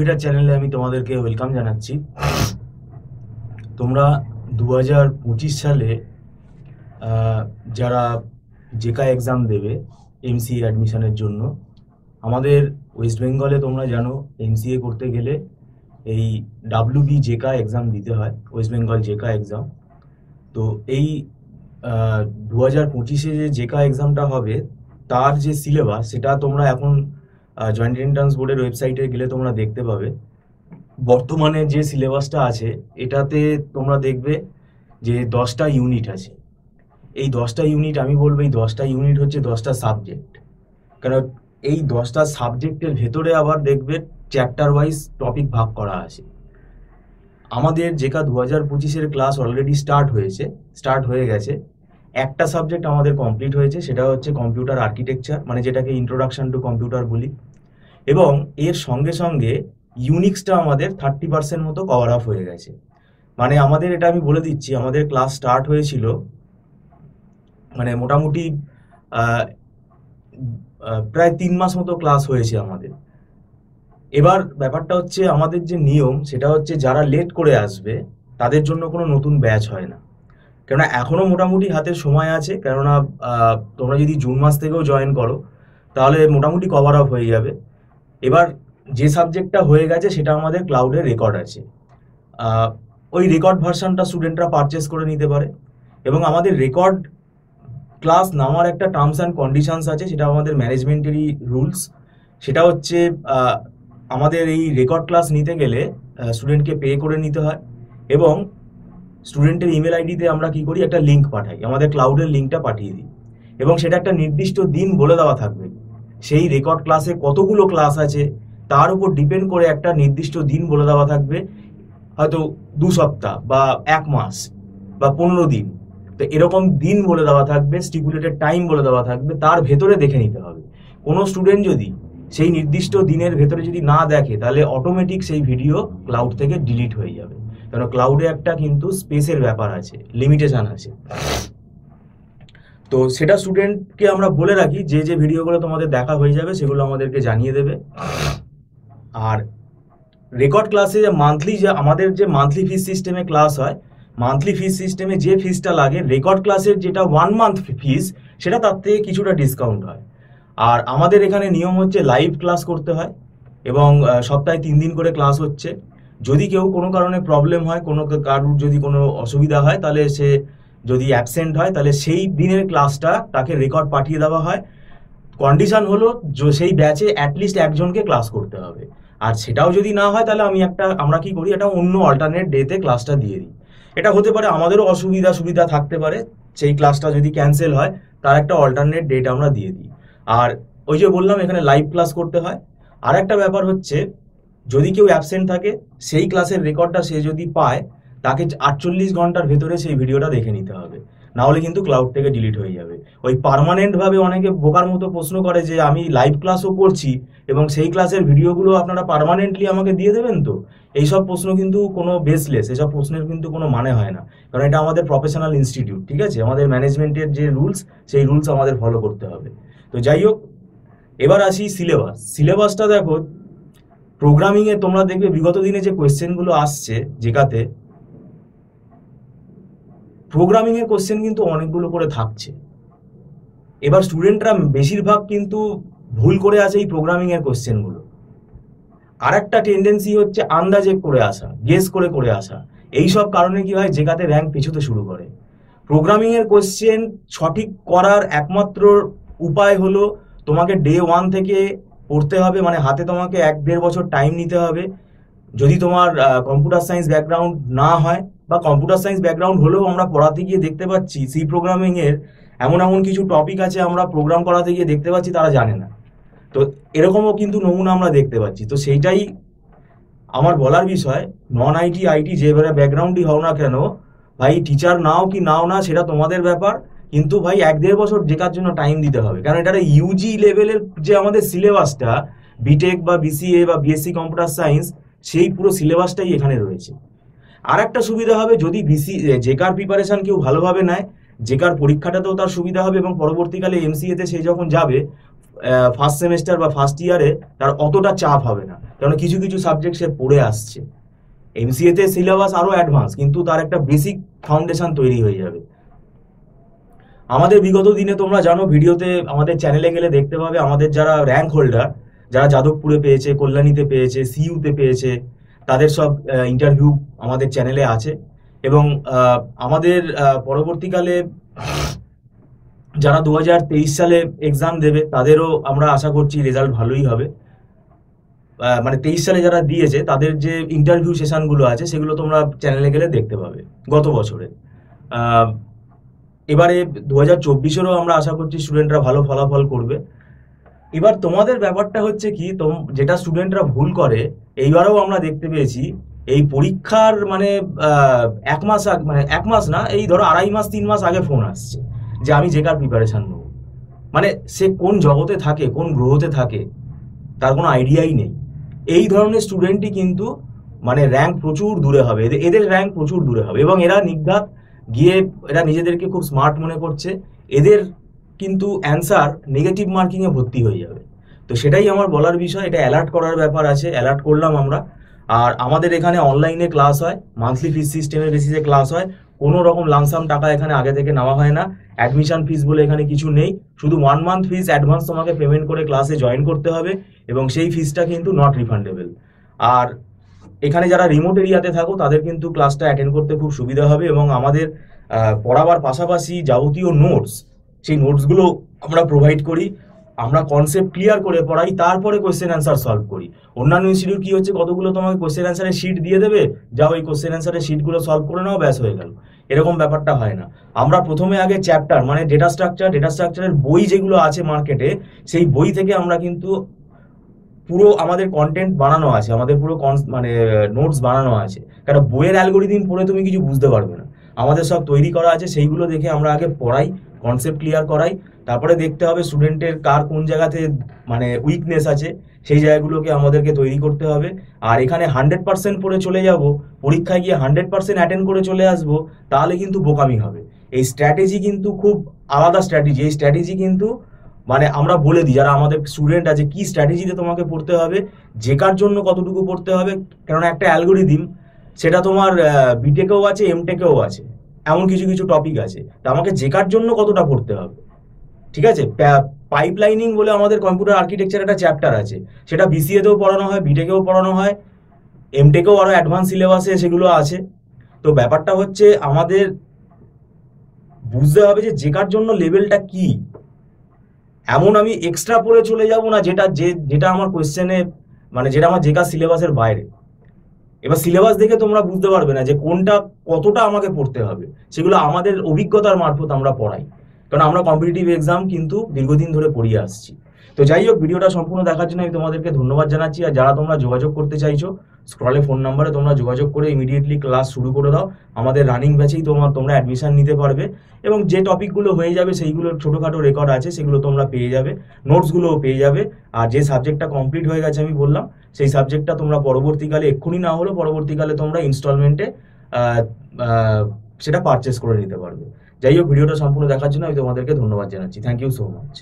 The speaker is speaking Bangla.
এডুকেটার চ্যানেলে আমি তোমাদেরকে ওয়েলকাম জানাচ্ছি। তোমরা 2025 সালে যারা জেকা এক্সাম দেবে এমসিএ অ্যাডমিশনের জন্য, আমাদের ওয়েস্ট বেঙ্গলে তোমরা জানো এমসিএ করতে গেলে এই ডাব্লিউবি জেকা এক্সাম দিতে হয়, ওয়েস্ট বেঙ্গল জেকা এক্সাম। তো এই 2025-এ যে জেকা এক্সামটা হবে তার যে সিলেবাস, সেটা তোমরা এখন জয়েন্ট এন্ট্রান্স বোর্ডের ওয়েবসাইটে গেলে তোমরা দেখতে পাবে। বর্তমানে যে সিলেবাসটা আছে এটাতে তোমরা দেখবে যে 10টা ইউনিট আছে। এই 10টা ইউনিট, আমি বলবো এই 10টা ইউনিট হচ্ছে 10টা সাবজেক্ট। কারণ এই 10টা সাবজেক্টের ভেতরে আবার দেখবে চ্যাপ্টার ওয়াইজ টপিক ভাগ করা আছে। আমাদের জেকা 2025-এর ক্লাস অলরেডি স্টার্ট হয়ে গেছে। একটা সাবজেক্ট আমাদের কমপ্লিট হয়েছে, সেটা হচ্ছে কম্পিউটার আর্কিটেকচার, মানে যেটাকে ইন্ট্রোডাকশন টু কম্পিউটার বলি। এবং এর সঙ্গে সঙ্গে ইউনিক্সটা আমাদের 30% মতো কভার আপ হয়ে গেছে। মানে আমাদের, এটা আমি বলে দিচ্ছি, আমাদের ক্লাস স্টার্ট হয়েছিল মানে মোটামুটি প্রায় 3 মাস মতো ক্লাস হয়েছে আমাদের। এবার ব্যাপারটা হচ্ছে, আমাদের যে নিয়ম সেটা হচ্ছে যারা লেট করে আসবে তাদের জন্য কোনো নতুন ব্যাচ হয় না। কেননা এখনো মোটামুটি হাতের সময় আছে, কেননা তোমরা যদি জুন মাস থেকেও জয়েন করো তাহলে মোটামুটি কভার আপ হয়ে যাবে। এবার যে সাবজেক্টটা হয়ে গেছে সেটা আমাদের ক্লাউডে রেকর্ড আছে। ওই রেকর্ড ভার্সানটা স্টুডেন্টরা পারচেস করে নিতে পারে। এবং আমাদের রেকর্ড ক্লাস নামার একটা টার্মস অ্যান্ড কন্ডিশনস আছে, সেটা আমাদের ম্যানেজমেন্টেরই রুলস। সেটা হচ্ছে আমাদের এই রেকর্ড ক্লাস নিতে গেলে স্টুডেন্টকে পে করে নিতে হয়, এবং স্টুডেন্টের ইমেল আইডিতে আমরা কি করি, একটা লিঙ্ক পাঠাই, আমাদের ক্লাউডের লিঙ্কটা পাঠিয়ে দিই। এবং সেটা একটা নির্দিষ্ট দিন বলে দেওয়া থাকবে। সেই রেকর্ড ক্লাসে কতগুলো ক্লাস আছে তার উপর ডিপেন্ড করে একটা নির্দিষ্ট দিন বলে দেওয়া থাকবে, হয়তো 2 সপ্তাহ বা 1 মাস বা 15 দিন। তো এরকম দিন বলে দেওয়া থাকবে, স্টিপুলেটেড টাইম বলে দেওয়া থাকবে, তার ভেতরে দেখে নিতে হবে। কোনো স্টুডেন্ট যদি সেই নির্দিষ্ট দিনের ভেতরে যদি না দেখে তাহলে অটোমেটিক সেই ভিডিও ক্লাউড থেকে ডিলিট হয়ে যাবে। কারণ ক্লাউডে একটা কিন্তু স্পেসের ব্যাপার আছে, লিমিটেশন আছে। তো সেটা স্টুডেন্টকে আমরা বলে রাখি, যে যে ভিডিওগুলো তোমাদের দেখা হয়ে যাবে সেগুলো আমাদেরকে জানিয়ে দেবে। আর রেকর্ড ক্লাসে যে আমাদের যে মান্থলি ফিস সিস্টেমে ক্লাস হয়, মান্থলি ফিস সিস্টেমে যে ফিসটা লাগে, রেকর্ড ক্লাসের যেটা 1 মান্থ ফিস, সেটা তার থেকে কিছুটা ডিসকাউন্ট হয়। আর আমাদের এখানে নিয়ম হচ্ছে লাইভ ক্লাস করতে হয়, এবং সপ্তাহে 3 দিন করে ক্লাস হচ্ছে। যদি কেউ কোনো কারণে প্রবলেম হয়, কোনো কারোর যদি কোনো অসুবিধা হয়, তাহলে সে যদি অ্যাবসেন্ট হয় তাহলে সেই দিনের ক্লাসটা তাকে রেকর্ড পাঠিয়ে দেওয়া হয়। কন্ডিশন হলো সেই ব্যাচে অ্যাটলিস্ট একজনকে ক্লাস করতে হবে। আর সেটাও যদি না হয় তাহলে আমরা কি করি, এটা অন্য অল্টারনেট ডেতে ক্লাসটা দিয়ে দিই। এটা হতে পারে আমাদেরও সুবিধা থাকতে পারে, সেই ক্লাসটা যদি ক্যান্সেল হয় তার একটা অল্টারনেট ডেট আমরা দিয়ে দিই। আর ওই যে বললাম এখানে লাইভ ক্লাস করতে হয়। আর একটা ব্যাপার হচ্ছে, যদি কেউ অ্যাবসেন্ট থাকে, সেই ক্লাসের রেকর্ডটা সে যদি পায়, তাকে 48 ঘন্টার ভেতরে সেই ভিডিওটা দেখে নিতে হবে, না হলে কিন্তু ক্লাউড থেকে ডিলিট হয়ে যাবে। ওই পার্মানেন্ট ভাবে অনেকে বোকার মতো প্রশ্ন করে যে আমি লাইভ ক্লাসও করছি এবং সেই ক্লাসের ভিডিওগুলো আপনারা পার্মানেন্টলি আমাকে দিয়ে দেবেন তো। এইসব প্রশ্ন কিন্তু কোনো বেসলেস, এসব প্রশ্নের কিন্তু কোনো মানে হয় না। কারণ এটা আমাদের প্রফেশনাল ইনস্টিটিউট, ঠিক আছে? আমাদের ম্যানেজমেন্টের যে রুলস, সেই রুলস আমাদের ফলো করতে হবে। তো যাই হোক, এবার আসি সিলেবাসটা দেখো। প্রোগ্রামিংয়ে তোমরা দেখবে বিগত দিনে যে কোয়েশ্চেনগুলো আসছে জেকাতে, প্রোগ্রামিং এর কোশ্চেন কিন্তু অনেকগুলো করে থাকছে। এবার স্টুডেন্টরা বেশিরভাগ কিন্তু ভুল করে আছে এই প্রোগ্রামিং এর কোশ্চেনগুলো। আর একটা টেন্ডেন্সি হচ্ছে আন্দাজে করে আসা, গেস করে আসা। এইসব কারণে কি হয়, জেকাতে র্যাঙ্ক পিছুতে শুরু করে। প্রোগ্রামিং এর কোশ্চেন সঠিক করার একমাত্র উপায় হলো তোমাকে ডে 1 থেকে পড়তে হবে, মানে হাতে তোমাকে 1-1.5 বছর টাইম নিতে হবে। যদি তোমার কম্পিউটার সায়েন্স ব্যাকগ্রাউন্ড না হয়, বা কম্পিউটার সায়েন্স ব্যাকগ্রাউন্ড হলেও আমরা পড়াতে গিয়ে দেখতে পাচ্ছি সি প্রোগ্রামিং এর এমন কিছু টপিক আছে আমরা প্রোগ্রাম করাতে গিয়ে দেখতে পাচ্ছি তারা জানে না। তো এরকমও কিন্তু নমুনা আমরা দেখতে পাচ্ছি। তো সেইটাই আমার বলার বিষয়, নন আইটি আইটি যে ব্যাকগ্রাউন্ডই হও না কেন ভাই, টিচার নাও কি নাও না সেটা তোমাদের ব্যাপার, কিন্তু ভাই 1-1.5 বছর জেকার জন্য টাইম দিতে হবে। কারণ এটা ইউজি লেভেলের যে আমাদের সিলেবাসটা, বিটেক বা বিসিএ বা বিএসসি কম্পিউটার সায়েন্স, সেই পুরো সিলেবাসটাই এখানে রয়েছে। আর একটা সুবিধা হবে, যদি জেকার প্রিপারেশন কেউ ভালোভাবে নেয়, জেকার পরীক্ষাটাতেও তার সুবিধা হবে, এবং পরবর্তীকালে এমসিএতে সে যখন যাবে ফার্স্ট সেমেস্টার বা ফার্স্ট ইয়ারে তার অতটা চাপ হবে না, কারণ কিছু কিছু সাবজেক্ট সে পড়ে আসছে। এমসিএ তে সিলেবাস আরো অ্যাডভান্স, কিন্তু তার একটা বেসিক ফাউন্ডেশন তৈরি হয়ে যাবে। আমাদের বিগত দিনে তোমরা জানো, ভিডিওতে আমাদের চ্যানেলে গেলে দেখতে পাবে আমাদের যারা র্যাঙ্ক হোল্ডার, যারা যাদবপুরে পেয়েছে, কল্যাণীতে পেয়েছে, সিইউতে পেয়েছে, তাদের সব ইন্টারভিউ আমাদের চ্যানেলে আছে। এবং আমাদের পরবর্তীকালে যারা 2023 সালে এক্সাম দেবে তাদেরও আমরা আশা করছি রেজাল্ট ভালোই হবে। মানে 23 সালে যারা দিয়েছে তাদের যে ইন্টারভিউ সেশনগুলো আছে সেগুলো তোমরা চ্যানেলে গেলে দেখতে পাবে গত বছরে। এবারে 2024-এরও আমরা আশা করছি স্টুডেন্টরা ভালো ফলাফল করবে। এবার তোমাদের ব্যাপারটা হচ্ছে কি, যেটা স্টুডেন্টরা ভুল করে, এইবারেও আমরা দেখতে পেয়েছি এই পরীক্ষার মানে 1 মাস আগে, মানে 1 মাস না, এই ধরো 2.5 মাস 3 মাস আগে ফোন আসছে যে আমি জেকার প্রিপারেশন নেবো। মানে সে কোন জগতে থাকে, কোন গ্রহতে থাকে, তার কোনো আইডিয়াই নেই। এই ধরনের স্টুডেন্টই কিন্তু মানে র্যাঙ্ক প্রচুর দূরে হবে, এদের র্যাঙ্ক প্রচুর দূরে হবে। এবং এরা নির্ঘাত গিয়ে, এরা নিজেদেরকে খুব স্মার্ট মনে করছে, এদের কিন্তু অ্যান্সার নেগেটিভ মার্কিংয়ে ভর্তি হয়ে যাবে। তো সেটাই আমার বলার বিষয়, এটা অ্যালার্ট করার ব্যাপার আছে, অ্যালার্ট করলাম আমরা। আর আমাদের এখানে অনলাইনে ক্লাস হয়, মান্থলি ফিস সিস্টেমের বেসিসে ক্লাস হয়, কোনো রকম লামসাম টাকা এখানে আগে থেকে নেওয়া হয় না, অ্যাডমিশন ফিস বলে এখানে কিছু নেই, শুধু 1 মান্থ ফিস অ্যাডভান্স তোমাকে পেমেন্ট করে ক্লাসে জয়েন করতে হবে, এবং সেই ফিসটা কিন্তু নট রিফান্ডেবল। আর এখানে যারা রিমোট এরিয়াতে থাকো তাদের কিন্তু ক্লাসটা অ্যাটেন্ড করতে খুব সুবিধা হবে। এবং আমাদের পড়াবার পাশাপাশি যাবতীয় নোটস, সেই নোটসগুলো আমরা প্রোভাইড করি। আমরা কনসেপ্ট ক্লিয়ার করে পড়াই, তারপরে কোয়েশ্চেন অ্যান্সার সলভ করি। অন্যান্য ইনস্টিটিউট কি হচ্ছে, কতগুলো তোমাকে কোয়েশ্চেন অ্যান্সারের শিট দিয়ে দেবে, যাও ওই কোয়েশ্চেন অ্যান্সারের শিটগুলো সলভ করে নাও, ব্যাস হয়ে গেল। এরকম ব্যাপারটা হয় না। আমরা প্রথমে আগে চ্যাপ্টার, মানে ডেটা স্ট্রাকচারের বই যেগুলো আছে মার্কেটে, সেই বই থেকে আমরা কিন্তু পুরো আমাদের কন্টেন্ট বানানো আছে, আমাদের পুরো মানে নোটস বানানো আছে। কারণ বইয়ের অ্যালগোরিদিম পড়ে তুমি কিছু বুঝতে পারবে না, আমাদের সব তৈরি করা আছে। সেইগুলো দেখে আমরা আগে পড়াই, কনসেপ্ট ক্লিয়ার করাই, তারপরে দেখতে হবে স্টুডেন্টের কার কোন জায়গাতে মানে উইকনেস আছে, সেই জায়গাগুলোকে আমাদেরকে তৈরি করতে হবে। আর এখানে 100% পড়ে চলে যাব, পরীক্ষায় গিয়ে 100% অ্যাটেন্ড করে চলে আসবো, তাহলে কিন্তু বোকামি হবে। এই স্ট্র্যাটেজি কিন্তু খুব আলাদা স্ট্র্যাটেজি। এই স্ট্র্যাটেজি কিন্তু মানে আমরা বলে দিই যারা আমাদের স্টুডেন্ট আছে, কি স্ট্র্যাটেজিতে তোমাকে পড়তে হবে, জেকার জন্য কতটুকু পড়তে হবে। কারণ একটা অ্যালগোরিদিম, সেটা তোমার বিটেকেও আছে, এমটেকেও আছে, এমন কিছু কিছু টপিক আছে। তা আমাকে জেকার জন্য কতটা পড়তে হবে, ঠিক আছে। পাইপলাইনিং বলে আমাদের কম্পিউটার আর্কিটেকচার একটা চ্যাপ্টার আছে, সেটা বিসিএতেও পড়ানো হয়, বিটেকেও পড়ানো হয়, এমটেকেও আরো অ্যাডভান্স সিলেবাসে সেগুলো আছে। তো ব্যাপারটা হচ্ছে আমাদের বুঝতে হবে যে জেকার জন্য লেভেলটা কি। এমন আমি এক্সট্রা পড়ে চলে যাব না যেটা আমার কোয়েশ্চেনে, মানে যেটা আমার জেকার সিলেবাসের বাইরে। এবার সিলেবাস দেখে তোমরা বুঝতে পারবে না যে কোনটা কতটা আমাকে পড়তে হবে, সেগুলো আমাদের অভিজ্ঞতার মারফত আমরা পড়াই, কারণ আমরা কম্পিটিটিভ এক্সাম কিন্তু দীর্ঘদিন ধরে পড়িয়ে আসছি। তো যাই হোক, ভিডিওটা সম্পূর্ণ দেখার জন্য আমি তোমাদেরকে ধন্যবাদ জানাচ্ছি। আর যারা তোমরা যোগাযোগ করতে চাইছো, স্ক্রলে ফোন নাম্বারে তোমরা যোগাযোগ করে ইমিডিয়েটলি ক্লাস শুরু করে দাও। আমাদের রানিং ব্যাচেই তোমরা অ্যাডমিশন নিতে পারবে, এবং যে টপিকগুলো হয়ে যাবে সেইগুলোর ছোটোখাটো রেকর্ড আছে, সেগুলো তোমরা পেয়ে যাবে, নোটসগুলোও পেয়ে যাবে। আর যে সাবজেক্টটা কমপ্লিট হয়ে গেছে আমি বললাম, সেই সাবজেক্টটা তোমরা পরবর্তীকালে, এক্ষুনি না হলেও পরবর্তীকালে তোমরা ইনস্টলমেন্টে সেটা পারচেস করে নিতে পারবে। যাই হোক, ভিডিওটা সম্পূর্ণ দেখার জন্য আমি তোমাদেরকে ধন্যবাদ জানাচ্ছি। Thank you so much.